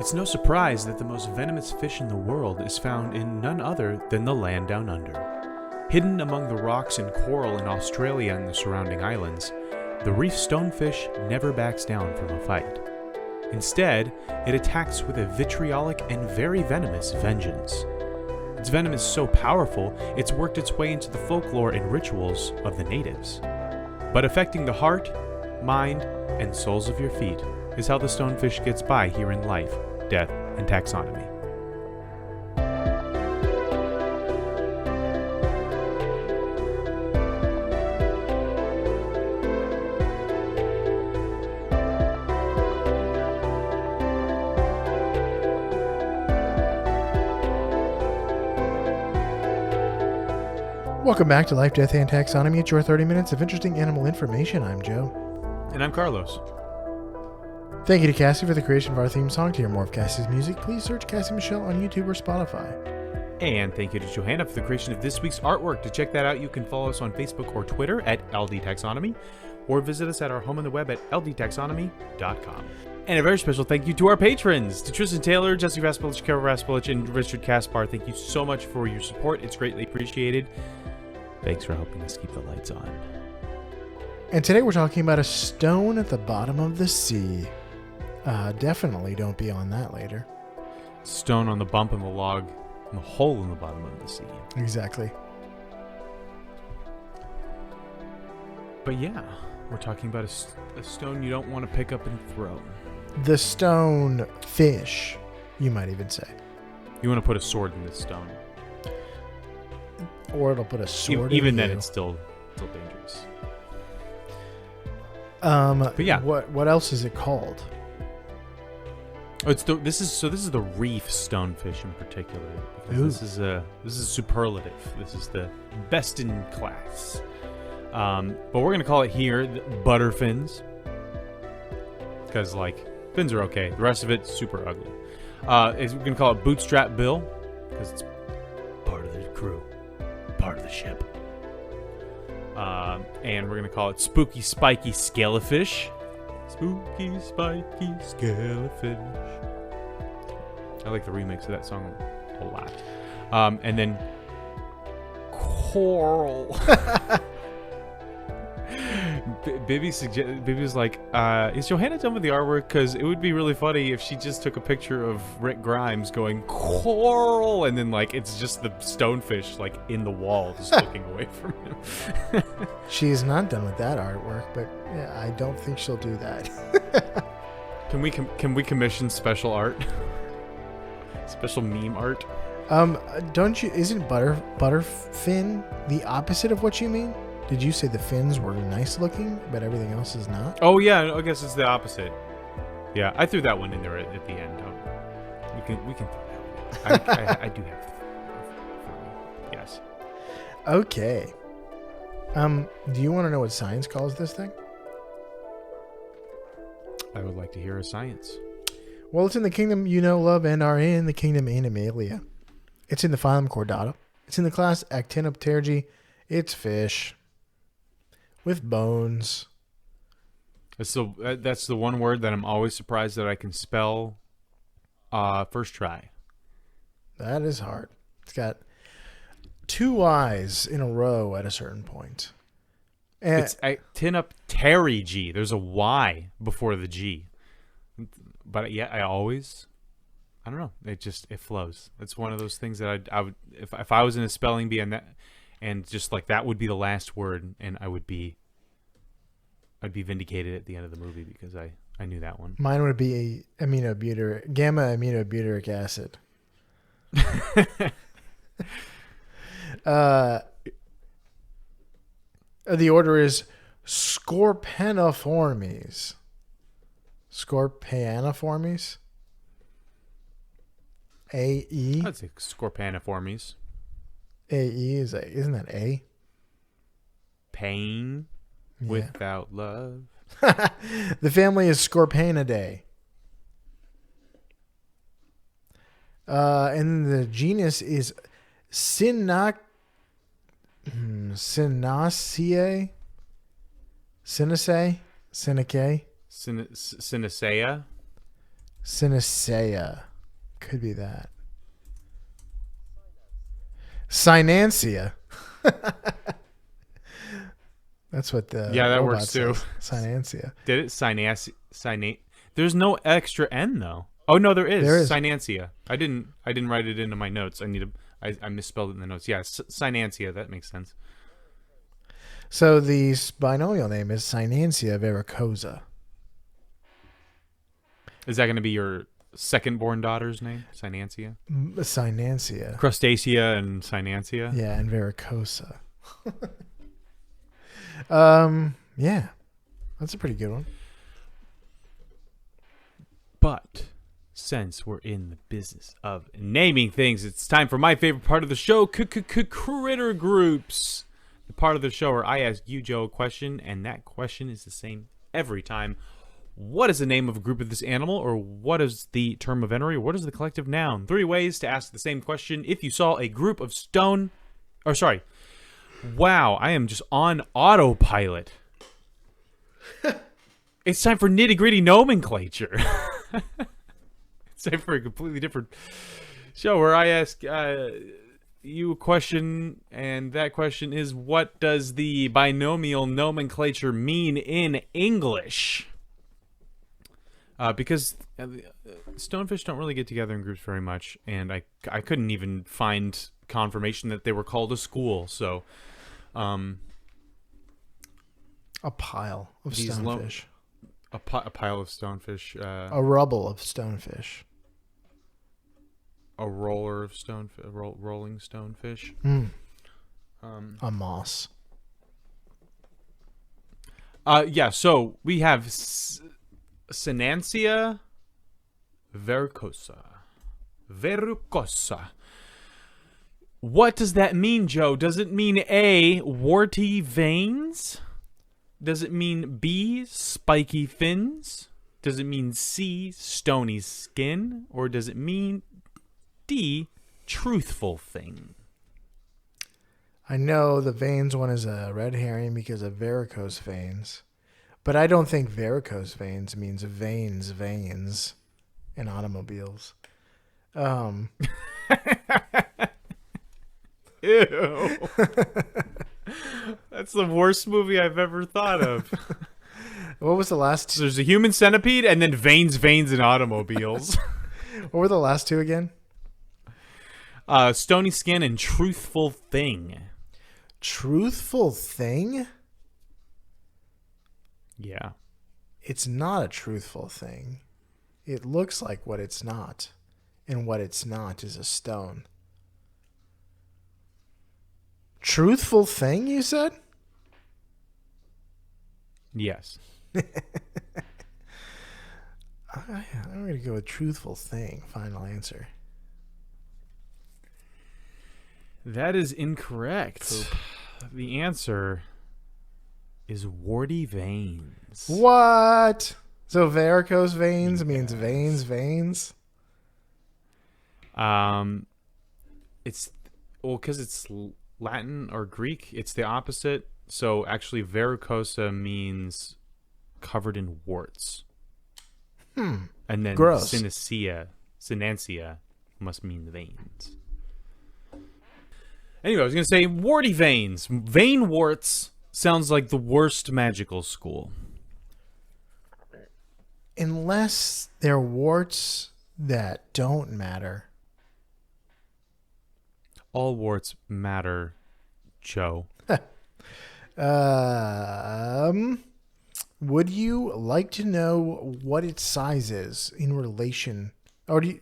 It's no surprise that the most venomous fish in the world is found in none other than the land down under. Hidden among the rocks and coral in Australia and the surrounding islands, the reef stonefish never backs down from a fight. Instead, it attacks with a vitriolic and very venomous vengeance. Its venom is so powerful, it's worked its way into the folklore and rituals of the natives. But affecting the heart, mind, and soles of your feet is how the stonefish gets by here in life, death, and taxonomy. Welcome back to Life, Death, and Taxonomy. It's your 30 minutes of interesting animal information. I'm Joe. And I'm Carlos. Thank you to Cassie for the creation of our theme song. To hear more of Cassie's music, please search Cassie Michelle on YouTube or Spotify. And thank you to Johanna for the creation of this week's artwork. To check that out, you can follow us on Facebook or Twitter at LD Taxonomy, or visit us at our home on the web at ldtaxonomy.com. And a very special thank you to our patrons, to Tristan Taylor, Jesse Raspolich, Carol Raspolich, and Richard Kaspar. Thank you so much for your support. It's greatly appreciated. Thanks for helping us keep the lights on. And today we're talking about a stone at the bottom of the sea. Definitely don't be on that later. Stone on the bump in the log, and the hole in the bottom of the sea. Exactly. But yeah, we're talking about a stone you don't want to pick up and throw. The stone fish, you might even say. You want to put a sword in this stone. Or it'll put a sword Even in then, you. it's still dangerous. But yeah. What else is it called? Oh, this is the reef stonefish in particular. Because this is superlative. This is the best in class. But we're gonna call it here the butterfins, because fins are okay. The rest of it's super ugly. We're gonna call it bootstrap bill because it's part of the crew, part of the ship. And we're gonna call it spooky spiky scalefish. Spooky spiky scalefish. I like the remix of that song a lot. And then coral. Bibby was like, is Johanna done with the artwork? Because it would be really funny if she just took a picture of Rick Grimes going coral, and then it's just the stonefish in the wall, just looking away from him. She's not done with that artwork, but yeah, I don't think she'll do that. Can we commission special art? Special meme art? Isn't butterfin the opposite of what you mean? Did you say the fins were nice looking, but everything else is not? Oh yeah, I guess it's the opposite. Yeah, I threw that one in there at the end. We can throw that one. I do have three. Yes. Okay. Do you want to know what science calls this thing? I would like to hear a science. Well, it's in the kingdom you know, love, and are in the kingdom Animalia. It's in the phylum Chordata. It's in the class Actinopterygii. It's fish with bones. That's the one word that I'm always surprised that I can spell first try. That is hard. It's got two I's in a row at a certain point. And It's Actinopterygii. There's a Y before the G. But yeah, I don't know. It flows. It's one of those things that I would if I was in a spelling bee and just that would be the last word, and I'd be vindicated at the end of the movie because I knew that one. Mine would be gamma aminobutyric acid. The order is Scorpeniformes. Scorpeniformes. A-E. I'd say Scorpeniformes. A-E isn't that A? Pain without love. The family is Scorpaenidae. And the genus is Synaceae. Synaceae? Synesthesia. Synesthesia. Could be that. Synancia. That's what the Yeah, that robot works too. says. Synancia. Did it? Synate. There's no extra N though. Oh no, there is. There is. Synancia. I didn't write it into my notes. I misspelled it in the notes. Yeah, Synancia. That makes sense. So the binomial name is Synancia vericosa. Is that going to be your second-born daughter's name? Synancia? Synancia. Crustacea and Synancia? Yeah, and vericosa. Yeah. That's a pretty good one. But since we're in the business of naming things, it's time for my favorite part of the show, critter groups. The part of the show where I ask you, Joe, a question, and that question is the same every time. What is the name of a group of this animal, or what is the term of venery, or what is the collective noun? 3 ways to ask the same question. If you saw a group of wow, I am just on autopilot. It's time for nitty-gritty nomenclature. It's time for a completely different show where I ask you a question, and that question is, what does the binomial nomenclature mean in English? Because stonefish don't really get together in groups very much, and I couldn't even find confirmation that they were called a school. So, A pile of stonefish. A pile of stonefish. A rubble of stonefish. A roller of stonefish. Rolling stonefish. A moss. Yeah. So we have Synancia vericosa. Verrucosa. What does that mean, Joe? Does it mean A, warty veins? Does it mean B, spiky fins? Does it mean C, stony skin? Or does it mean D, truthful thing? I know the veins one is a red herring because of varicose veins. But I don't think varicose veins means veins in automobiles. Ew. That's the worst movie I've ever thought of. What was the last So there's a human centipede and then veins in automobiles. What were the last two again? Stony skin and truthful thing. Truthful thing? Yeah. It's not a truthful thing. It looks like what it's not. And what it's not is a stone. Truthful thing, you said? Yes. I'm going to go with truthful thing. Final answer. That is incorrect. Poop. The answer is warty veins. What? So varicose veins means veins? It's because it's Latin or Greek. It's the opposite. So actually, varicosa means covered in warts. And then Gross. Synancia must mean veins. Anyway, I was going to say warty veins. Vein warts sounds like the worst magical school. Unless they're warts that don't matter. All warts matter, Joe. Would you like to know what its size is in relation? Or do you?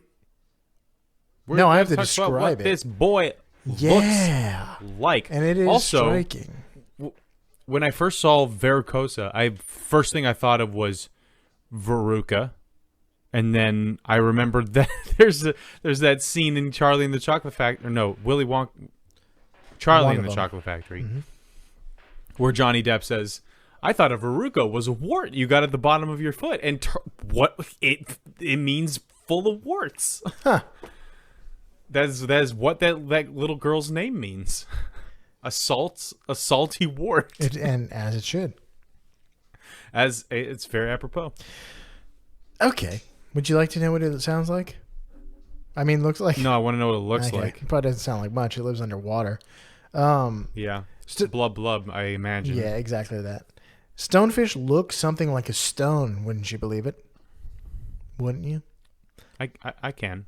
No, I have to describe what it. This boy Yeah, looks like. and it is also striking. When I first saw Vericosa, first thing I thought of was Veruca, and then I remembered that there's that scene in Charlie and the Chocolate Factory. Or no, Willy Wonka. Charlie One and of the them. Chocolate Factory, where Johnny Depp says, "I thought a Veruca was a wart you got at the bottom of your foot," and what it means full of warts. Huh. That is what that little girl's name means. A salty wart. And as it should. It's very apropos. Okay. Would you like to know what it sounds like? I mean, looks like. No, I want to know what it looks Okay. like. It probably doesn't sound like much. It lives underwater. Um, Yeah. Blub blub, I imagine. yeah, exactly that. Stonefish look something like a stone. Wouldn't you believe it? Wouldn't you? I can.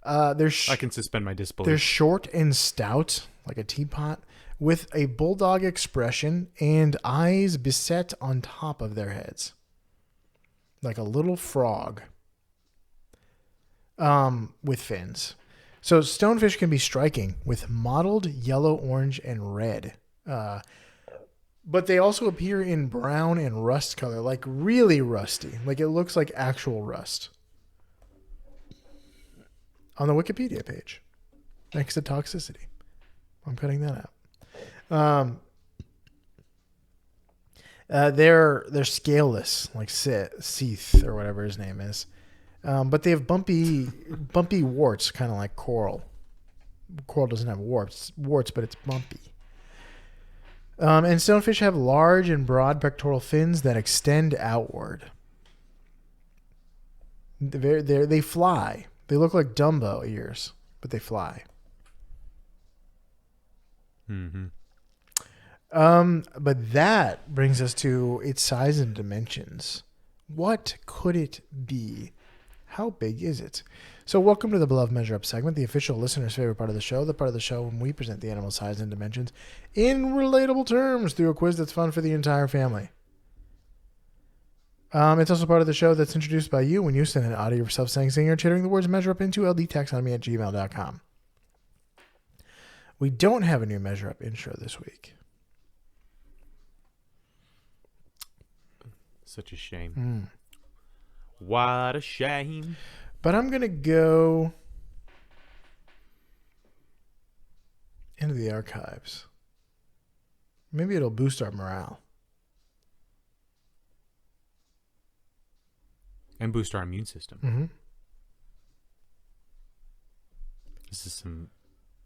I can suspend my They're disbelief. short and stout, like a teapot, with a bulldog expression and eyes beset on top of their heads, like a little frog. With fins. So stonefish can be striking with mottled yellow, orange, and red. But they also appear in brown and rust color, like really rusty. Like it looks like actual rust. On the Wikipedia page, next to toxicity. I'm cutting that out. They're scaleless, like Seath or whatever his name is. But they have bumpy warts, kind of like coral. Coral doesn't have warts, but it's bumpy. And stonefish have large and broad pectoral fins that extend outward. They fly. They look like Dumbo ears, but they fly. Mm-hmm. But that brings us to its size and dimensions. What could it be? How big is it? So welcome to the Beloved Measure Up segment, the official listener's favorite part of the show, the part of the show when we present the animal's size and dimensions in relatable terms through a quiz that's fun for the entire family. It's also part of the show that's introduced by you when you send an audio of yourself saying or chittering the words measure up into ldtaxonomy@gmail.com. We don't have a new measure up intro this week. Such a shame. What a shame. But I'm going to go into the archives. Maybe it'll boost our morale. And boost our immune system. Mm-hmm. This is some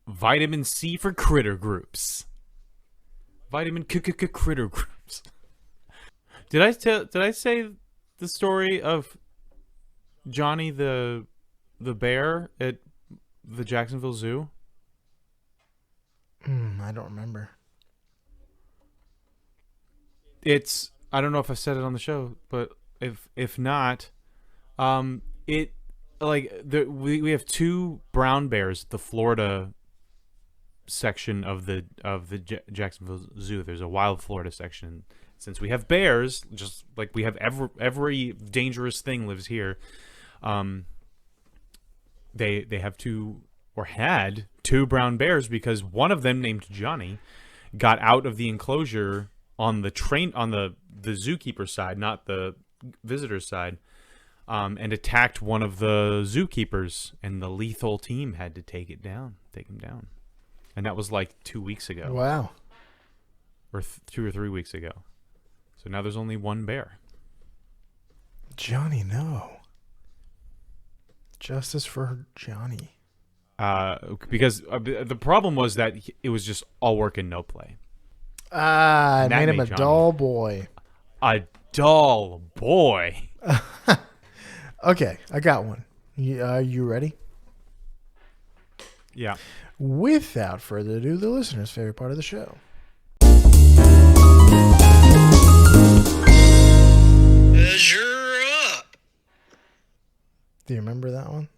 vitamin C for critter groups. Vitamin critter groups. Did I say the story of Johnny the bear at the Jacksonville Zoo? I don't remember. I don't know if I said it on the show, but if not, we have two brown bears at the Florida section of the Jacksonville Zoo. There's a wild Florida section. Since we have bears, just like we have every dangerous thing lives here, they have had two brown bears because one of them, named Johnny, got out of the enclosure on the zookeeper side, not the visitor side, and attacked one of the zookeepers, and the lethal team had to take him down, and that was like 2 weeks ago. Wow. Or 2 or 3 weeks ago. So now there's only one bear. Johnny, no. Justice for Johnny. Because the problem was that it was just all work and no play. I made him a Johnny dull boy. A dull boy. Okay, I got one. You ready? Yeah. Without further ado, the listener's favorite part of the show. Measure up. Do you remember that one?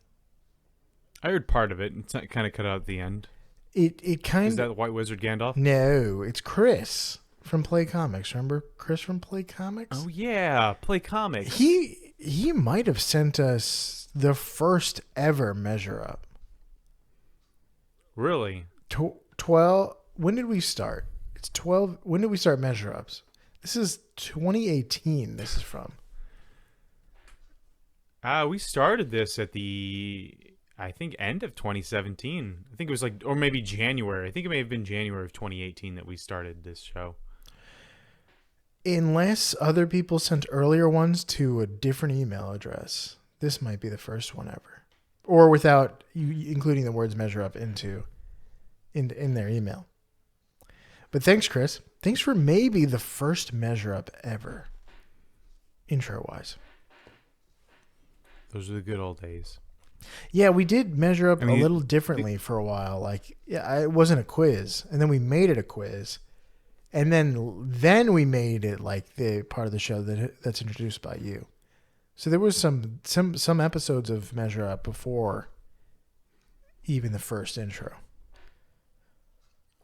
I heard part of it. It's kind of cut out at the end. It kind Is that the White Wizard Gandalf? No, it's Chris from Play Comics. Remember Chris from Play Comics? Oh yeah, Play Comics. He might have sent us the first ever measure up. Really? 12. When did we start? It's 12. When did we start measure ups? This is 2018. This is from. We started this at the, I think, end of 2017. I think it was like, or maybe January. I think it may have been January of 2018 that we started this show. Unless other people sent earlier ones to a different email address, this might be the first one ever. Or without including the words measure up in their email. But thanks, Chris. Thanks for maybe the first measure up ever. Intro wise. Those are the good old days. Yeah, we did measure up I mean, a little differently for a while. Like, yeah, it wasn't a quiz, and then we made it a quiz, and then we made it like the part of the show that's introduced by you. So there was some episodes of Measure Up before even the first intro.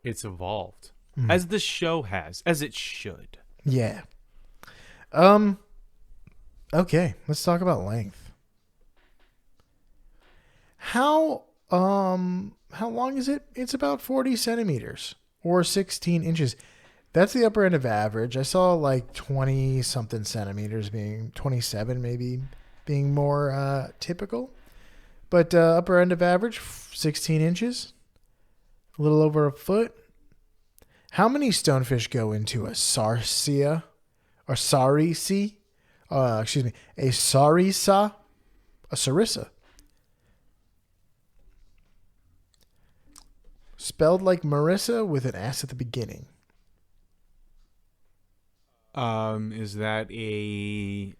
It's evolved. Mm. As the show has, as it should. Yeah. Okay, let's talk about length. How long is it? It's about 40 centimeters or 16 inches. That's the upper end of average. I saw like 20 something centimeters, being 27 maybe being more typical. But upper end of average, 16 inches, a little over a foot. How many stonefish go into a sarsia or sarisi? A sarissa, a sarissa. Spelled like Marissa with an S at the beginning. Is that a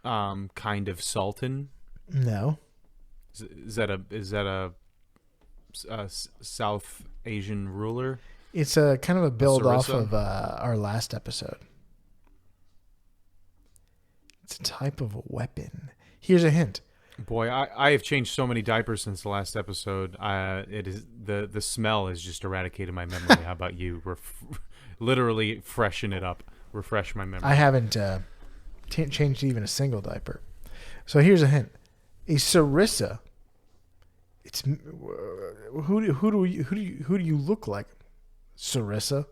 kind of sultan? No. Is that a South Asian ruler? It's a kind of a build off sarissa? of our last episode. It's a type of weapon. Here's a hint. Boy, I have changed so many diapers since the last episode. It is the smell has just eradicated my memory. How about you? Literally freshen it up, refresh my memory. I haven't changed even a single diaper. So here's a hint. A sarissa. It's who do you look like? Sarissa.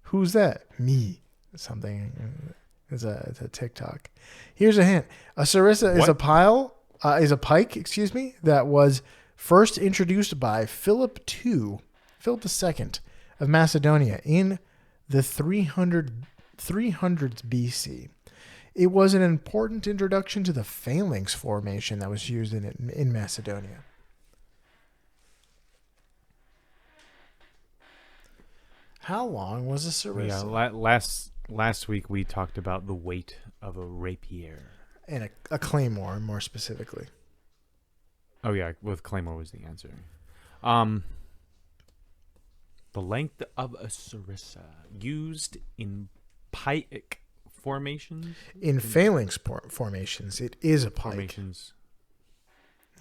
Who's that? Me. Something. It's a TikTok. Here's a hint. A sarissa is a pike, excuse me, that was first introduced by Philip II of Macedonia in the 300s BC. It was an important introduction to the phalanx formation that was used in Macedonia. How long was a sarissa? Yeah, last week we talked about the weight of a rapier. And a claymore, more specifically. Oh yeah, with claymore was the answer. The length of a sarissa used in pike formations. In phalanx formations, it is a pike. Formations.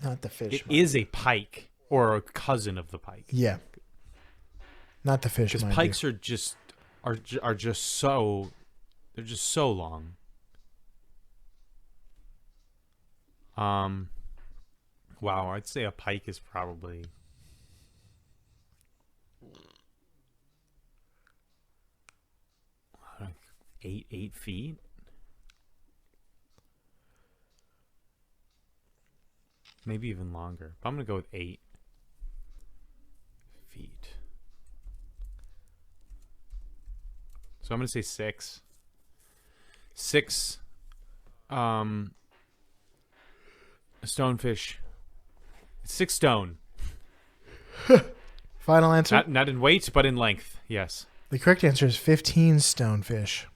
Not the fish. It is a pike or a cousin of the pike. Yeah. Not the fish. Because pikes are just so they're just so long. Wow, I'd say a pike is probably 8 feet. Maybe even longer. But I'm gonna go with 8 feet. So I'm gonna say 6. 6 stonefish. 6 stone. Final answer? Not in weight, but in length. Yes. The correct answer is 15 stonefish.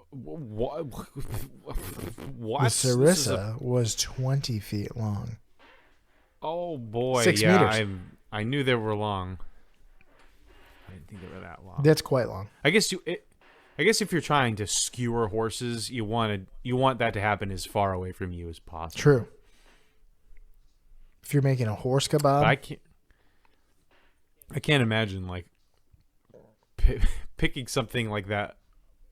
What? The sarissa was 20 feet long. Oh boy! 6 yeah, meters. I knew they were long. I didn't think they were that long. That's quite long. I guess if you're trying to skewer horses, you want that to happen as far away from you as possible. True. If you're making a horse kebab, I can't imagine like picking something like that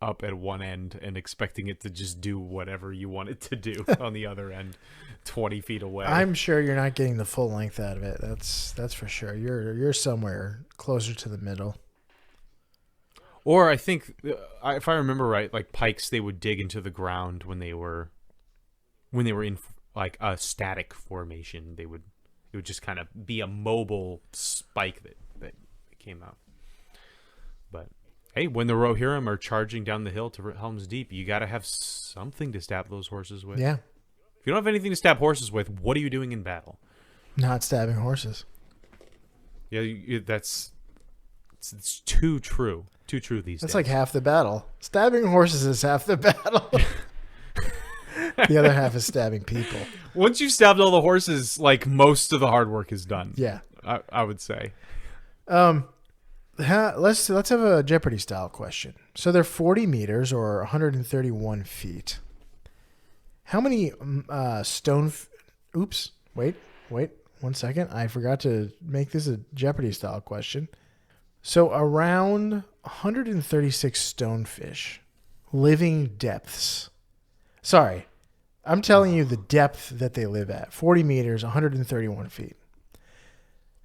up at one end and expecting it to just do whatever you want it to do on the other end, 20 feet away. I'm sure you're not getting the full length out of it. That's for sure. You're somewhere closer to the middle. Or I think, if I remember right, like pikes, they would dig into the ground when they were in like a static formation. It would just kind of be a mobile spike that came out. But hey, when the Rohirrim are charging down the hill to Helm's Deep, you got to have something to stab those horses with. Yeah. If you don't have anything to stab horses with, what are you doing in battle? Not stabbing horses. Yeah, it's too true. Too true these days. That's like half the battle. Stabbing horses is half the battle. The other half is stabbing people. Once you've stabbed all the horses, like most of the hard work is done. Yeah. I would say. Let's have a Jeopardy style question. So they're 40 meters or 131 feet. How many Oops. Wait. 1 second. I forgot to make this a Jeopardy style question. So around 136 stonefish, living depths. Sorry. I'm telling you the depth that they live at. 40 meters, 131 feet.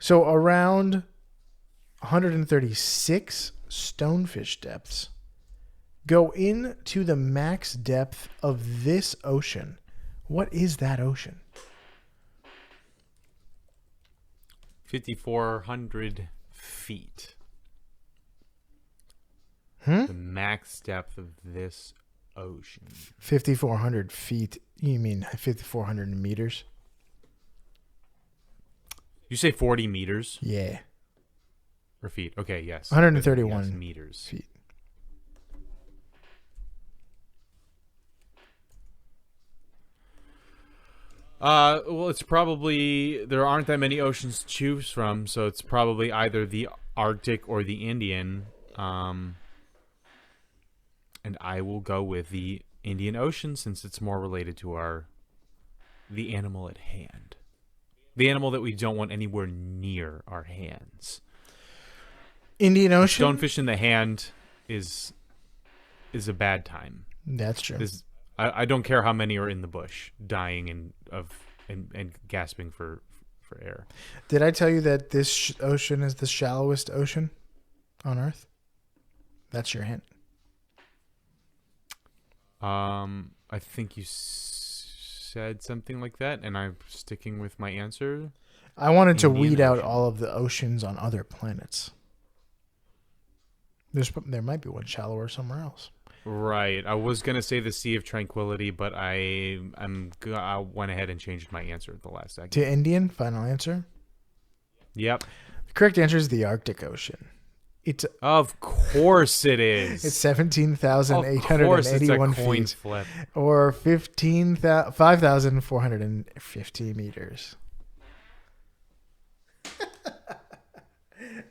So around 136 stonefish depths go into the max depth of this ocean. What is that ocean? 5,400 feet. The max depth of this ocean. 5,400 feet. You mean 5,400 meters? You say 40 meters? Yeah. Or feet. Okay, yes. 131 yes, meters. feet. Well, it's probably, there aren't that many oceans to choose from, so it's probably either the Arctic or the Indian. And I will go with the Indian Ocean since it's more related to the animal at hand. The animal that we don't want anywhere near our hands. Indian Ocean? Stonefish in the hand is a bad time. That's true. I don't care how many are in the bush, dying and gasping for air. Did I tell you that this ocean is the shallowest ocean on Earth? That's your hint. I think you said something like that, and I'm sticking with my answer. I wanted to Indian weed out Ocean. all of the oceans on other planets. There might be one shallower somewhere else. Right. I was gonna say the Sea of Tranquility, but I went ahead and changed my answer at the last second. To Indian, final answer. Yep. The correct answer is the Arctic Ocean. It's Of course it is. It's Of course it's a 17,881 coin feet flip. or 5,450 meters.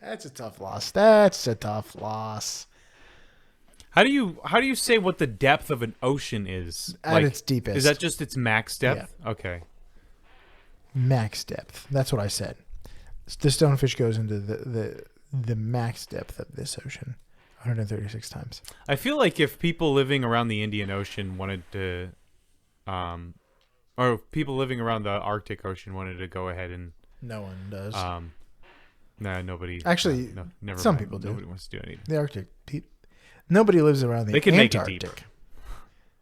That's a tough loss. How do you say what the depth of an ocean is? At its deepest. Is that just its max depth? Yeah. Okay. Max depth. That's what I said. The stonefish goes into the max depth of this ocean 136 times. I feel like if people living around the Indian Ocean wanted to, or people living around the Arctic Ocean wanted to go ahead and, no one does. Nah, nobody. Actually, no, never some mind. people do. Nobody wants to do anything. The Arctic. Nobody lives around the They can make it Antarctic, deeper.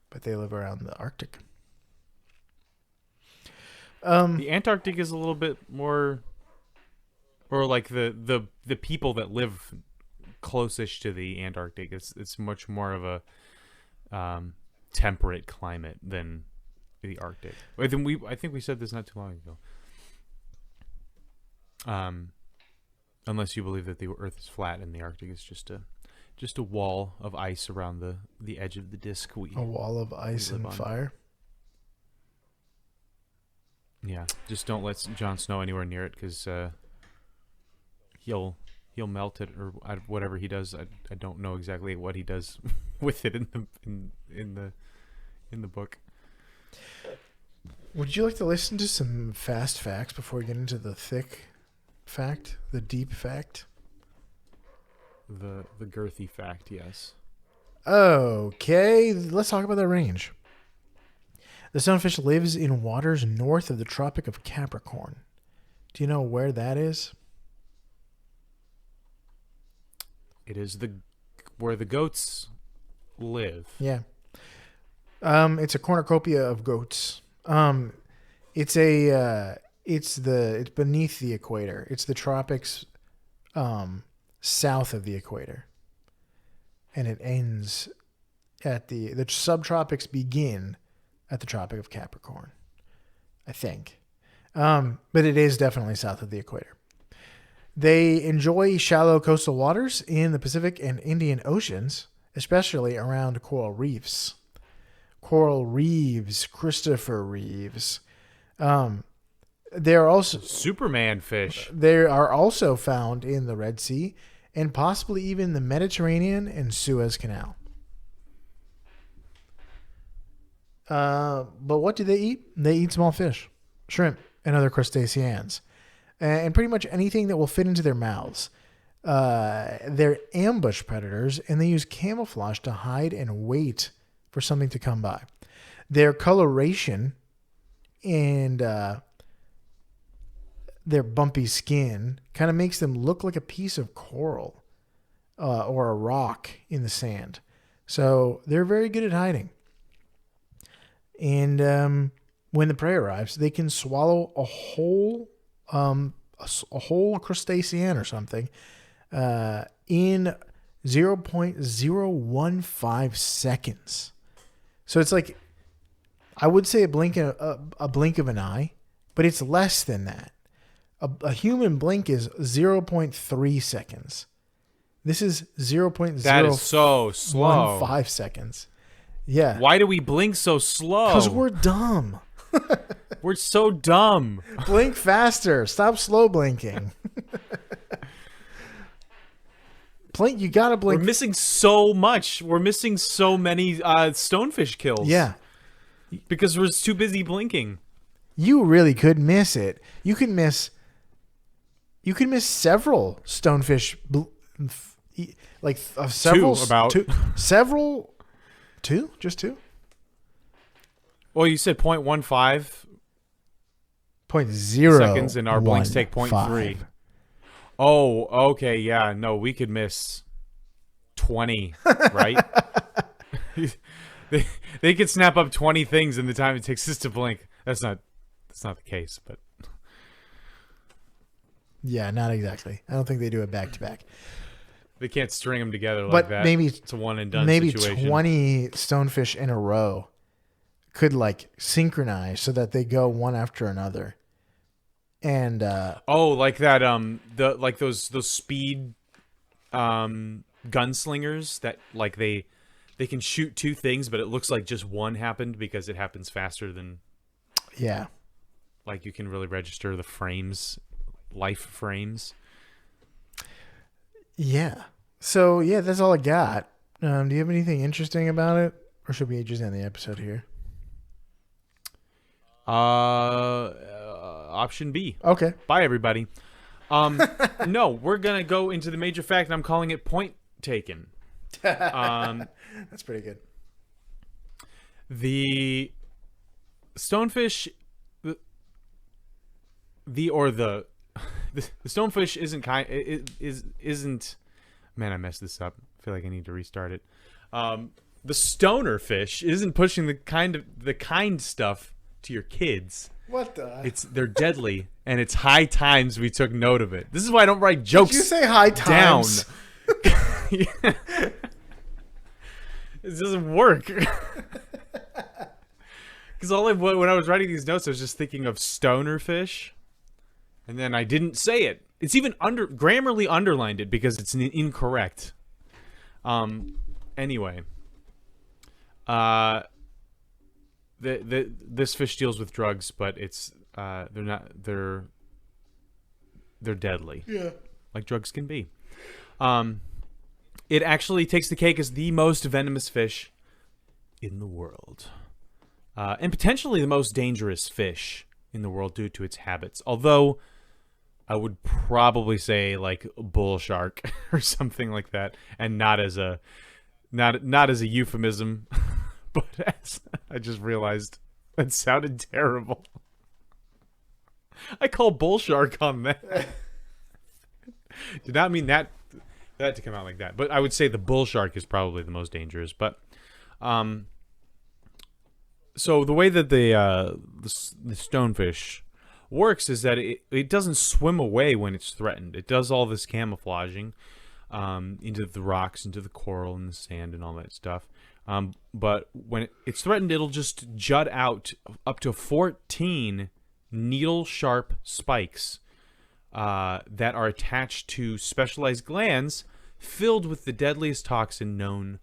but they live around the Arctic. The Antarctic is a little bit more, or like the people that live closest to the Antarctic. It's much more of a temperate climate than the Arctic. I think we said this not too long ago. Unless you believe that the Earth is flat and the Arctic is just a wall of ice around the edge of the disk. A wall of ice and fire. Yeah, just don't let Jon Snow anywhere near it because he'll melt it or whatever he does. I don't know exactly what he does with it in the book. Would you like to listen to some fast facts before we get into the thick fact, the deep fact? The girthy fact, yes. Okay, let's talk about the range. The stonefish lives in waters north of the Tropic of Capricorn. Do you know where that is? It is where the goats live. Yeah. It's a cornucopia of goats. It's beneath the equator. It's the tropics south of the equator. And it ends at the subtropics begin at the Tropic of Capricorn, I think. But it is definitely south of the equator. They enjoy shallow coastal waters in the Pacific and Indian Oceans, especially around coral reefs. coral reeves, Christopher Reeves. They're also Superman fish. They are also found in the Red Sea and possibly even the Mediterranean and Suez Canal. But what do they eat? They eat small fish, shrimp, and other crustaceans, and pretty much anything that will fit into their mouths. They're ambush predators, and they use camouflage to hide and wait for something to come by. Their coloration and their bumpy skin kind of makes them look like a piece of coral or a rock in the sand. So they're very good at hiding. And when the prey arrives, they can swallow a whole crustacean or something in 0.015 seconds. So it's like, I would say a blink of an eye, but it's less than that. A human blink is 0.3 seconds. This is 0.015 That is so slow. seconds. Yeah. Why do we blink so slow? Because we're dumb. We're so dumb. Blink faster. Stop slow blinking. Blink. You gotta blink. We're missing so much. We're missing so many stonefish kills. Yeah. Because we're too busy blinking. You really could miss it. You could miss several stonefish. Several. Several. Two? Just two? Well, you said 0.15 0.0 seconds, and our blinks take 0.3. Oh, okay, yeah. No, we could miss 20, right? they could snap up 20 things in the time it takes us to blink. That's not the case, but yeah, not exactly. I don't think they do it back to back. They can't string them together like but that. Maybe it's a one and done situation. Maybe 20 stonefish in a row could like synchronize so that they go one after another. And like that those speed gunslingers that like they can shoot two things, but it looks like just one happened because it happens faster than like you can really register the frames, life frames. Yeah. So, yeah, that's all I got. Do you have anything interesting about it? Or should we just end the episode here? Option B. Okay. Bye, everybody. No, we're going to go into the major fact, and I'm calling it point taken. That's pretty good. The stonefish... The stonefish isn't man, I messed this up. I feel like I need to restart it. The stoner fish isn't pushing the kind stuff to your kids. What the? They're deadly, and it's high times we took note of it. This is why I don't write jokes. Did you say high times? Down. It doesn't work. Because when I was writing these notes, I was just thinking of stoner fish. And then I didn't say it. It's even grammarly underlined it because it's incorrect. Anyway. This fish deals with drugs, but they're deadly. Yeah. Like drugs can be. It actually takes the cake as the most venomous fish in the world. And potentially the most dangerous fish in the world due to its habits. Although I would probably say like bull shark or something like that, and not as a euphemism, but as I just realized that sounded terrible. I call bull shark on that. Did not mean that to come out like that, but I would say the bull shark is probably the most dangerous. But so the way that the stonefish works is that it doesn't swim away when it's threatened. It does all this camouflaging into the rocks, into the coral and the sand and all that stuff. But when it's threatened, it'll just jut out up to 14 needle-sharp spikes that are attached to specialized glands filled with the deadliest toxin known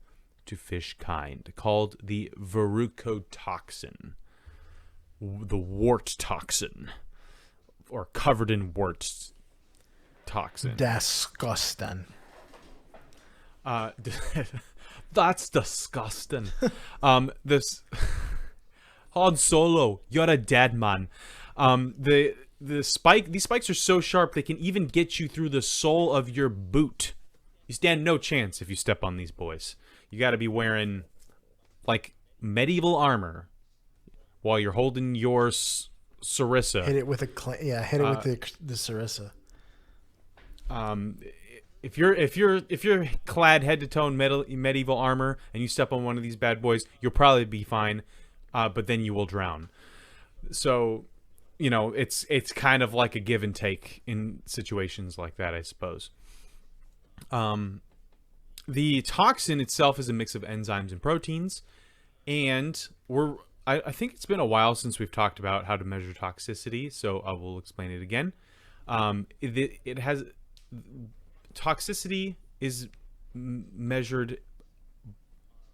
to fish kind, called the verrucotoxin, the wart toxin, or covered in warts toxin. Disgusting. That's disgusting. This Han Solo, you're a dead man. These spikes are so sharp they can even get you through the sole of your boot. You stand no chance if you step on these boys. You got to be wearing like medieval armor while you're holding your sarissa. Hit it with the sarissa. If you're clad head to toe in medieval armor and you step on one of these bad boys, you'll probably be fine, but then you will drown. So, it's kind of like a give and take in situations like that, I suppose. The toxin itself is a mix of enzymes and proteins, and I think it's been a while since we've talked about how to measure toxicity, so I will explain it again. It has toxicity is measured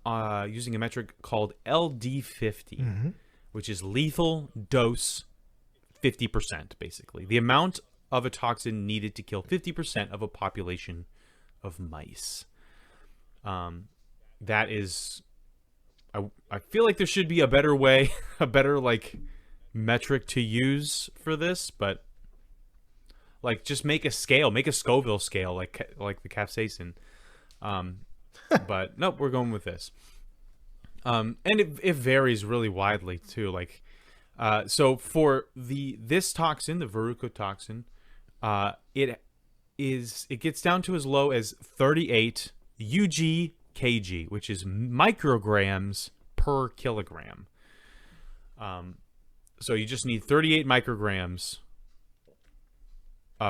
using a metric called LD50, which is lethal dose 50%, basically. The amount of a toxin needed to kill 50% of a population of mice. That is... I feel like there should be a better way, a better, metric to use for this, but... just make a scale. Make a Scoville scale, like the capsaicin. But, nope, we're going with this. And it varies really widely, too. So for this toxin, the verrucotoxin, it gets down to as low as 38 UG/kg, which is micrograms per kilogram. So you just need 38 micrograms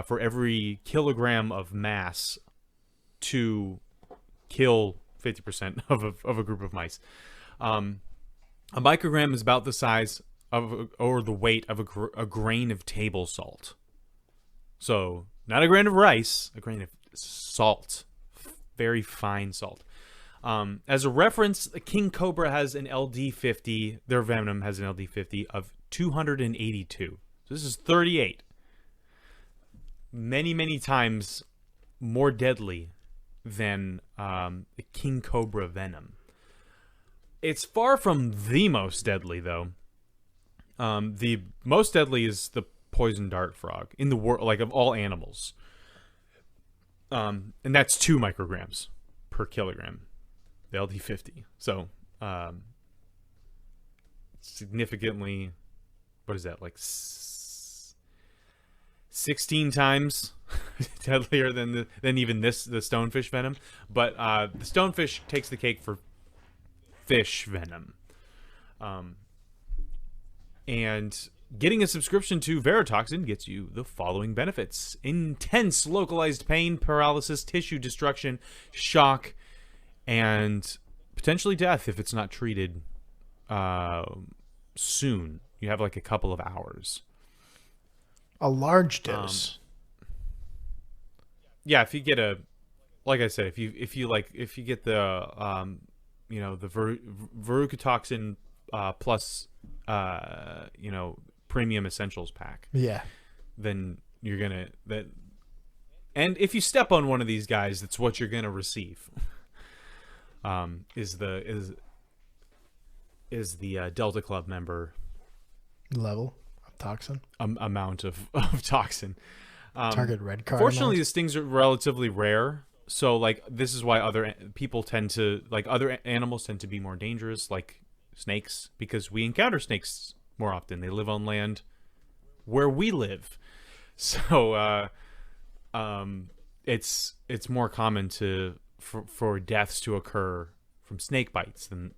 for every kilogram of mass to kill 50% of a group of mice. A microgram is about the size or the weight of a grain of table salt. So not a grain of rice, a grain of salt, very fine salt. As a reference, a king cobra has an LD50. Their venom has an LD50 of 282. So this is 38. Many, many times more deadly than the king cobra venom. It's far from the most deadly, though. The most deadly is the poison dart frog in the world, of all animals. And that's 2 micrograms per kilogram, the LD50. So, significantly, what is that, 16 times deadlier than even the stonefish venom. But the stonefish takes the cake for fish venom. And getting a subscription to Veritoxin gets you the following benefits: intense localized pain, paralysis, tissue destruction, shock, and potentially death if it's not treated soon. You have a couple of hours. A large dose. Yeah, if you get like I said, if you get the the verrucotoxin plus premium essentials pack. Yeah. Then you're gonna and if you step on one of these guys, that's what you're gonna receive. Is the Delta Club member level of toxin? Amount of toxin. Target red card. Fortunately, these things are relatively rare. So, this is why other people tend to, other animals tend to be more dangerous, like snakes, because we encounter snakes more often. They live on land where we live. So, it's more common for deaths to occur from snake bites than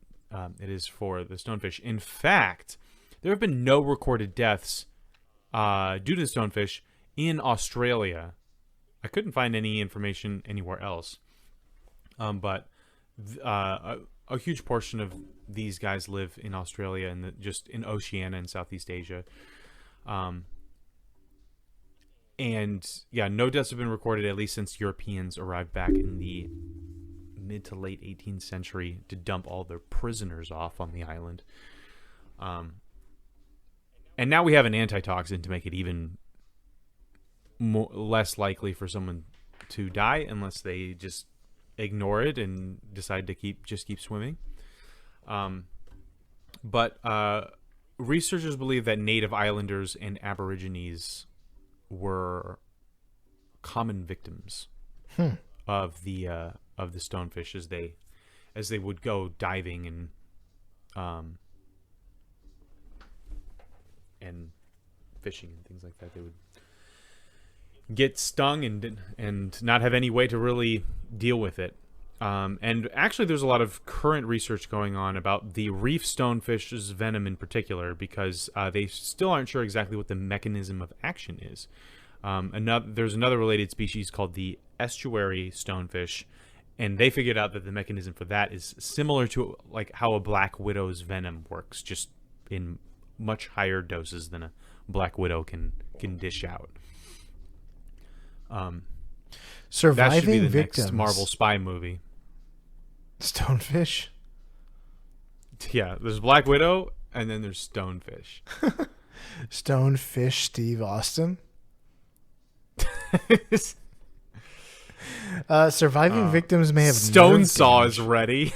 it is for the stonefish. In fact, there have been no recorded deaths due to the stonefish in Australia. I couldn't find any information anywhere else. But a huge portion of these guys live in Australia and just in Oceania and Southeast Asia. And yeah, no deaths have been recorded, at least since Europeans arrived back in the mid to late 18th century to dump all their prisoners off on the island. And now we have an antitoxin to make it even less likely for someone to die unless they just ignore it and decide to keep swimming. But researchers believe that native islanders and aborigines were common victims of the stonefish as they would go diving and fishing and things like that. They would get stung and not have any way to really deal with it. And actually, there's a lot of current research going on about the reef stonefish's venom in particular, because they still aren't sure exactly what the mechanism of action is. There's another related species called the estuary stonefish, and they figured out that the mechanism for that is similar to like how a black widow's venom works, just in much higher doses than a black widow can dish out. Surviving that should be the victims. Next Marvel spy movie. Stonefish? Yeah, there's Black Widow, and then there's Stonefish. Stonefish Steve Austin? Surviving victims may have Stone Saw is ready.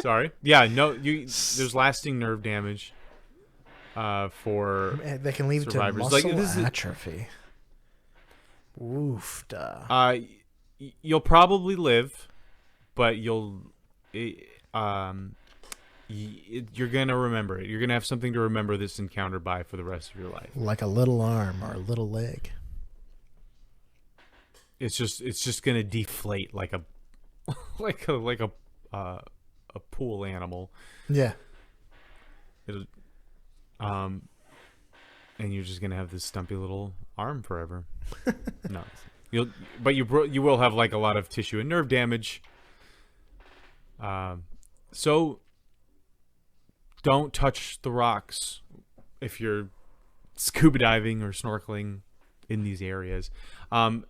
Sorry. Yeah, no. There's lasting nerve damage for they can lead to survivors. muscle atrophy. Oof. You'll probably live, but you're gonna remember it. You're gonna have something to remember this encounter by for the rest of your life. Like a little arm or a little leg. It's just gonna deflate like a pool animal. Yeah. It'll, and you're just gonna have this stumpy little arm forever. No, you will have like a lot of tissue and nerve damage. So don't touch the rocks if you're scuba diving or snorkeling in these areas. Fun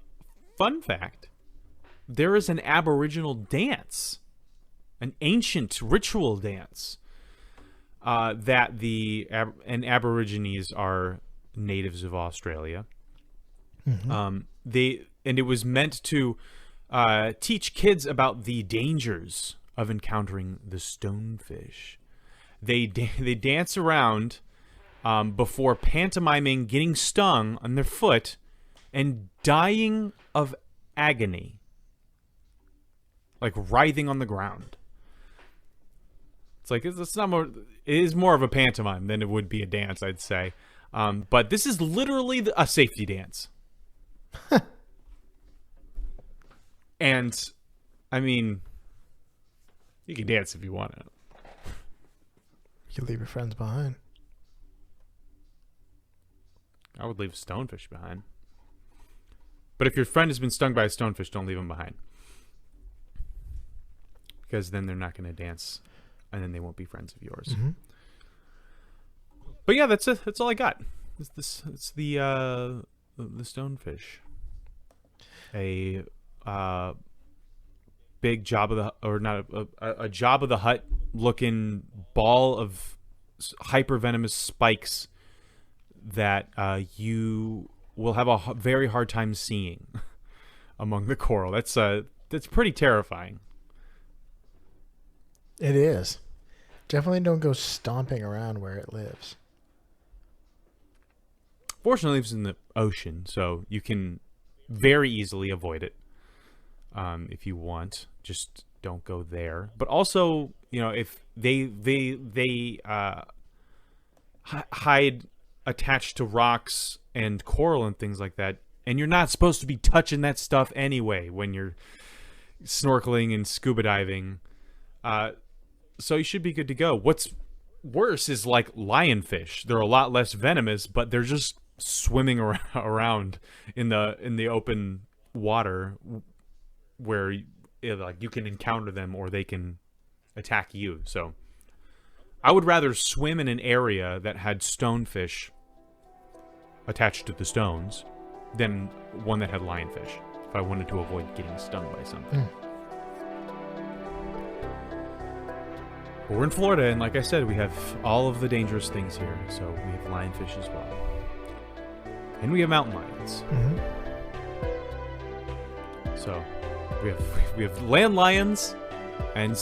fact: there is an Aboriginal dance, an ancient ritual dance. That Aborigines are natives of Australia. Mm-hmm. It was meant to teach kids about the dangers of encountering the stonefish. They dance around before pantomiming getting stung on their foot and dying of agony, like writhing on the ground. It's like it's not more. It is more of a pantomime than it would be a dance, I'd say. But this is literally a safety dance. And I mean, you can dance if you want to. You can leave your friends behind. I would leave a stonefish behind. But if your friend has been stung by a stonefish, don't leave him behind, because then they're not going to dance. And then they won't be friends of yours. Mm-hmm. But yeah, that's it. That's all I got. It's the stonefish. A big Jabba a Jabba the Hutt looking ball of hyper venomous spikes that you will have a very hard time seeing among the coral. That's pretty terrifying. It is. Definitely don't go stomping around where it lives. Fortunately, it lives in the ocean, so you can very easily avoid it if you want. Just don't go there. But also, if they hide attached to rocks and coral and things like that, and you're not supposed to be touching that stuff anyway when you're snorkeling and scuba diving. So you should be good to go. What's worse is like lionfish. They're a lot less venomous, but they're just swimming around in the open water where you can encounter them or they can attack you. So I would rather swim in an area that had stonefish attached to the stones than one that had lionfish. if I wanted to avoid getting stung by something. But we're in Florida, and like I said, we have all of the dangerous things here. So we have lionfish as well. And we have mountain lions. Mm-hmm. So we have land lions and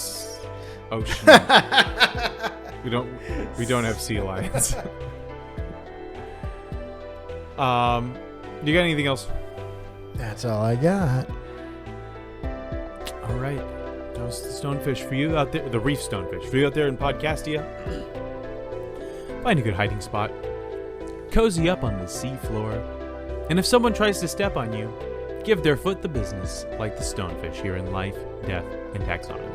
ocean. we don't have sea lions. You got anything else? That's all I got. All right. That was the stonefish for you out there. The reef stonefish for you out there in Podcastia. Find a good hiding spot. Cozy up on the seafloor. And if someone tries to step on you, give their foot the business, like the stonefish here in Life, Death, and Taxonomy.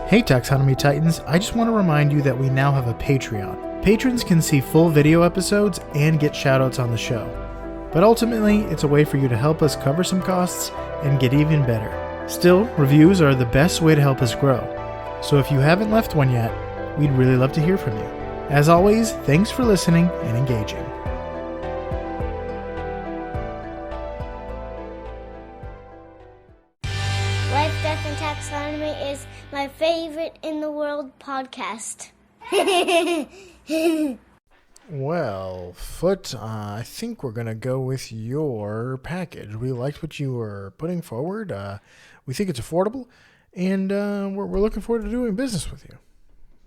Hey Taxonomy Titans, I just want to remind you that we now have a Patreon. Patrons can see full video episodes and get shoutouts on the show. But ultimately, it's a way for you to help us cover some costs and get even better. Still, reviews are the best way to help us grow. So if you haven't left one yet, we'd really love to hear from you. As always, thanks for listening and engaging. Life, Death, and Taxonomy is my favorite in the world podcast. Well, Foot, I think we're going to go with your package. We liked what you were putting forward. We think it's affordable, and we're looking forward to doing business with you.